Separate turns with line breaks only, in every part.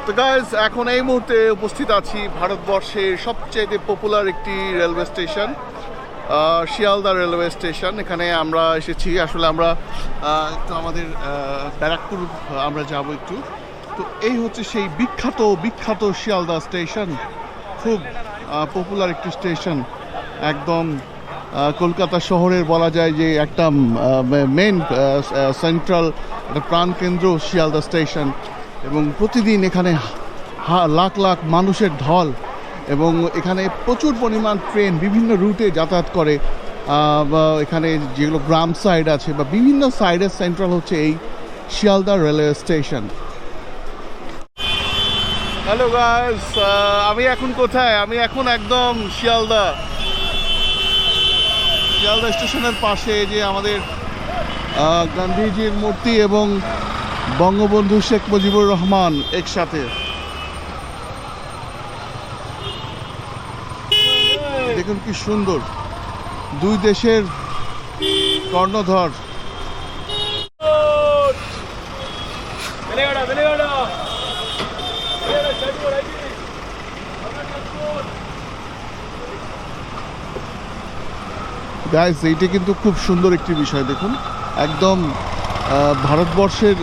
তো গাইজ এখন এই মুহূর্তে উপস্থিত আছি ভারতবর্ষের সবচেয়ে পপুলার একটি railway station, Sealdah railway station. এখানে আমরা এসেছি, আসলে আমরা একটু আমাদের ব্যারাকপুর আমরা যাব একটু। তো এই হচ্ছে সেই বিখ্যাত শিয়ালদা স্টেশন, খুব পপুলার একটি স্টেশন, একদম কলকাতা শহরের বলা যায় যে একটা মেন সেন্ট্রাল একটা প্রাণকেন্দ্র শিয়ালদা স্টেশন। এবং প্রতিদিন এখানে লাখ লাখ মানুষের ঢল, এবং এখানে প্রচুর পরিমাণ ট্রেন বিভিন্ন রুটে যাতায়াত করে। এখানে যেগুলো গ্রাম সাইড আছে বা বিভিন্ন সাইডের সেন্ট্রাল হচ্ছে এই Sealdah railway station. Hello guys, আমি এখন কোথায়? আমি এখন একদম শিয়ালদা স্টেশনের পাশে, যে আমাদের গান্ধীজির মূর্তি এবং বঙ্গবন্ধু শেখ মুজিবুর রহমান একসাথে। দেখুন কি সুন্দর, দুই দেশের কর্ণধর। গাইস, এইটা কিন্তু খুব সুন্দর একটি বিষয়। দেখুন, একদম ভারতবর্ষের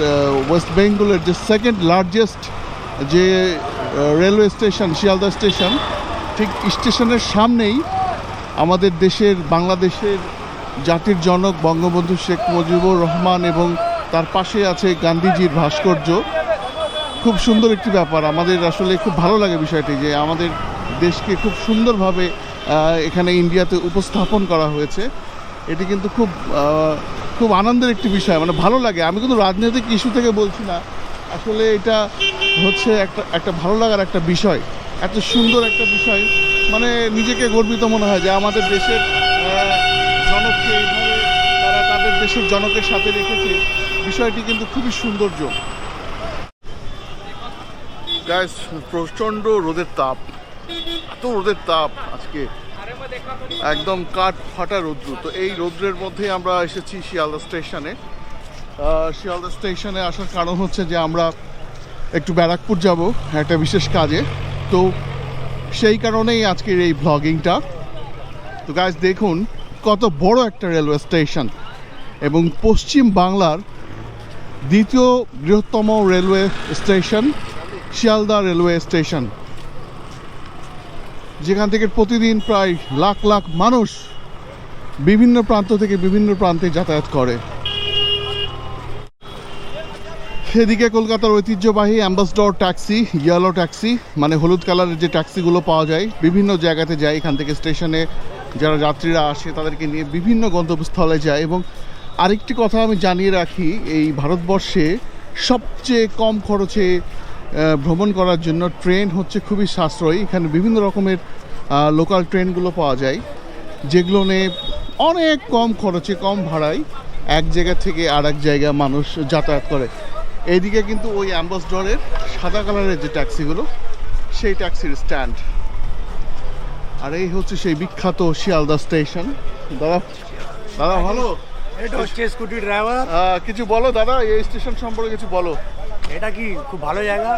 ওয়েস্ট বেঙ্গলের যে সেকেন্ড লার্জেস্ট যে রেলওয়ে স্টেশন শিয়ালদা স্টেশন, ঠিক স্টেশনের সামনেই আমাদের দেশের, বাংলাদেশের জাতির জনক বঙ্গবন্ধু শেখ মুজিবুর রহমান, এবং তার পাশে আছে গান্ধীজির ভাস্কর্য। খুব সুন্দর একটি ব্যাপার, আমাদের আসলে খুব ভালো লাগে বিষয়টি, যে আমাদের দেশকে খুব সুন্দরভাবে এখানে ইন্ডিয়াতে উপস্থাপন করা হয়েছে। এটি কিন্তু খুব আনন্দের একটি বিষয়, মানে ভালো লাগে। আমি কিন্তু রাজনৈতিক ইস্যু থেকে বলছি না, আসলে এটা হচ্ছে একটা ভালো লাগার একটা বিষয়, এত সুন্দর একটা বিষয়। মানে নিজেকে গর্বিত মনে হয় যে আমাদের দেশের জনককে এইভাবে তারা তাদের দেশের জনকের সাথে রেখেছে, বিষয়টি কিন্তু খুবই সৌন্দর্য। গাইস, প্রচণ্ড রোদের তাপ, এত রোদের তাপ আজকে, একদম কাঠ ফাটা রৌদ্র। তো এই রৌদ্রের মধ্যে আমরা এসেছি শিয়ালদা স্টেশনে। শিয়ালদা স্টেশনে আসার কারণ হচ্ছে যে আমরা একটু ব্যারাকপুর যাব একটা বিশেষ কাজে, তো সেই কারণেই আজকের এই ব্লগিংটা। তো গাইস, দেখুন কত বড় একটা রেলওয়ে স্টেশন, এবং পশ্চিম বাংলার দ্বিতীয় বৃহত্তম railway station Sealdah railway station, যেখান থেকে প্রতিদিন প্রায় লাখ লাখ মানুষ বিভিন্ন প্রান্ত থেকে বিভিন্ন প্রান্তে যাতায়াত করে। এদিকে কলকাতার ঐতিহ্যবাহী অ্যাম্বাসডর ট্যাক্সি, ইয়েলো ট্যাক্সি, মানে হলুদ কালারের যে ট্যাক্সিগুলো পাওয়া যায়, বিভিন্ন জায়গাতে যায়। এখান থেকে স্টেশনে যারা যাত্রীরা আসে তাদেরকে নিয়ে বিভিন্ন গন্তব্যস্থলে যায়। এবং আরেকটি কথা আমি জানিয়ে রাখি, এই ভারতবর্ষে সবচেয়ে কম খরচে ভ্রমণ করার জন্য ট্রেন হচ্ছে খুবই সাশ্রয়ী। এখানে বিভিন্ন রকমের লোকাল ট্রেনগুলো পাওয়া যায়, যেগুলো নিয়ে অনেক কম খরচে, কম ভাড়ায় এক জায়গা থেকে আর এক জায়গায় মানুষ যাতায়াত করে। এইদিকে কিন্তু ওই অ্যাম্বাসডরের সাদা কালারের যে ট্যাক্সিগুলো, সেই ট্যাক্সির স্ট্যান্ড। আর এই হচ্ছে সেই বিখ্যাত শিয়ালদা স্টেশন। দাদা ভালো,
এটা হচ্ছে স্কুটি ড্রাইভার।
কিছু বলো দাদা, এই স্টেশন সম্পর্কে কিছু বলো।
এটা কি খুব ভালো জায়গা,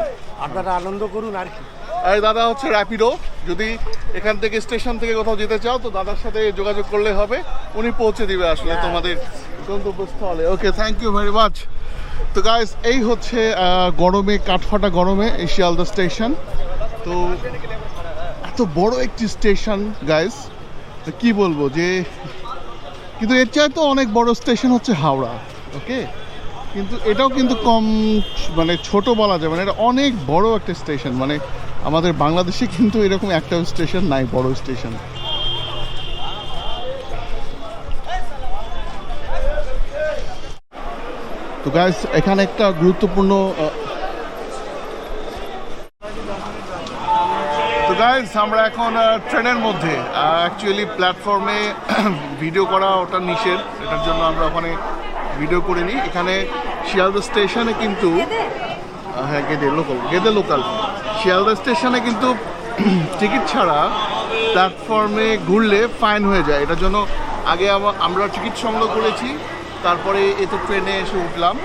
আপনারা আনন্দ করুন আর কি।
এই দাদা হচ্ছে র্যাপিডো, যদি এখান থেকে স্টেশন থেকে কোথাও যেতে চাও তো দাদার সাথে যোগাযোগ করলে হবে, উনি পৌঁছে দিবে আসলে তোমাদের গন্তব্যস্থলে। ওকে, থ্যাংক ইউ ভেরি মাচ। তো গাইস, এই হচ্ছে গরমে, কাঠফাটা গরমে এই শিয়ালদা স্টেশন। তো এত বড় একটি স্টেশন গাইস, কি বলবো, যে কিন্তু এর চাইতে অনেক বড় স্টেশন হচ্ছে হাওড়া। ওকে, কিন্তু এটাও কিন্তু কম, মানে ছোট বলা যাবে না, এটা অনেক বড় একটা স্টেশন। মানে আমাদের বাংলাদেশে কিন্তু এরকম একটা স্টেশন নাই, বড় স্টেশন। তো গাইস, এখানে একটা গুরুত্বপূর্ণ, তো গাইস আমরা এখন ট্রেনের মধ্যে, অ্যাকচুয়ালি প্ল্যাটফর্মে ভিডিও করা ওটা নিষেধ, এটার জন্য আমরা ওখানে ভিডিও করিনি। এখানে শিয়ালদা স্টেশনে কিন্তু, হ্যাঁ গেদে লোকাল শিয়ালদা স্টেশনে কিন্তু টিকিট ছাড়া প্ল্যাটফর্মে ঘুরলে ফাইন হয়ে যায়। এটার জন্য আগে আমরা টিকিট সংগ্রহ করেছি, তারপরে এত ট্রেনে এসে উঠলাম।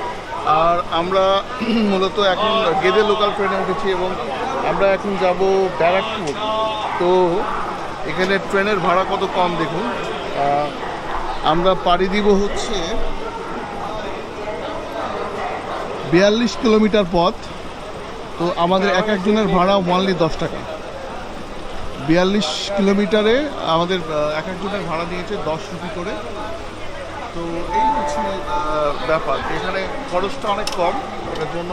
আর আমরা মূলত এখন গেদে লোকাল ট্রেনে উঠেছি এবং আমরা এখন যাব ব্যারাকপুর। তো এখানে ট্রেনের ভাড়া কত কম দেখুন। আমরা পাড়ি দিব হচ্ছে 42 কিলোমিটার পথ। তো আমাদের এক একজনের ভাড়া ওনলি 10 টাকা। 42 কিলোমিটারে আমাদের এক একজনের ভাড়া নিয়েছে 10 রুপি করে। তো এই হচ্ছে ব্যাপার, এখানে খরচটা অনেক কম, এটার জন্য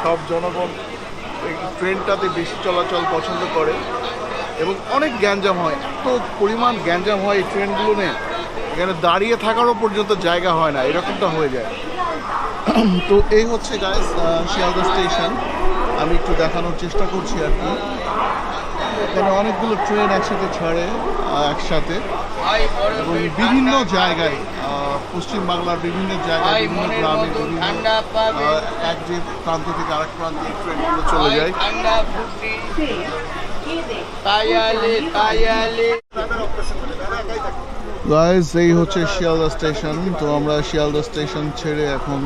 সব জনগণ এই ট্রেনটাতে বেশি চলাচল পছন্দ করে এবং অনেক গ্যাঞ্জাম হয়, এত পরিমাণ গ্যাঞ্জাম হয় এই ট্রেনগুলো নিয়ে, এখানে দাঁড়িয়ে থাকারও পর্যন্ত জায়গা হয় না, এরকমটা হয়ে যায়। তো এই হচ্ছে গাইস শিয়ালদা স্টেশন, আমি একটু দেখানোর চেষ্টা করছি আর কি। এখানে অনেকগুলো ট্রেন একসাথে ছাড়ে একসাথে এবং বিভিন্ন জায়গায়, পশ্চিমবাংলার বিভিন্ন জায়গায়, বিভিন্ন গ্রামে, বিভিন্ন এক যে প্রান্ত থেকে আরেক প্রান্তে ট্রেনগুলো চলে যায়। গাইস এই হচ্ছে শিয়ালদা স্টেশন। তো আমরা শিয়ালদা স্টেশন ছেড়ে এখন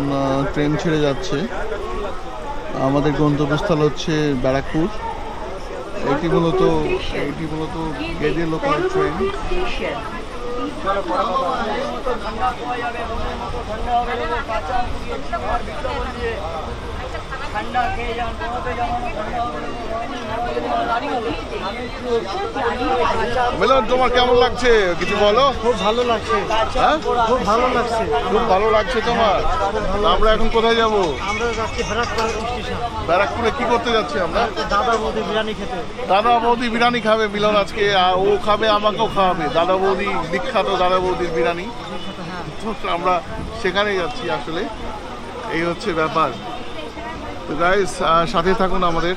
ট্রেন ছেড়ে যাচ্ছে। আমাদের গন্তব্যস্থল হচ্ছে ব্যারাকপুর। এটি মূলত গেদে লোকাল ট্রেন। মিলন, তোমার কেমন লাগছে কিছু বলো?
খুব ভালো লাগছে।
হ্যাঁ,
খুব ভালো লাগছে।
খুব ভালো লাগছে তোমার? আমরা এখন কোথায় যাব?
আমরা যাচ্ছি ব্যারাকপুর স্টেশন।
ব্যারাকপুরে কি করতে যাচ্ছি আমরা?
দাদা বৌদি বিরিয়ানি খেতে।
দাদা বৌদি বিরিয়ানি খাবে মিলন আজকে, ও খাবে, আমাকেও খাওয়াবে। দাদা বৌদি বিখ্যাত, দাদা বৌদির বিরিয়ানি। আমরা সেখানে যাচ্ছি আসলে, এই হচ্ছে ব্যাপার। তো গাইস সাথে থাকুন আমাদের।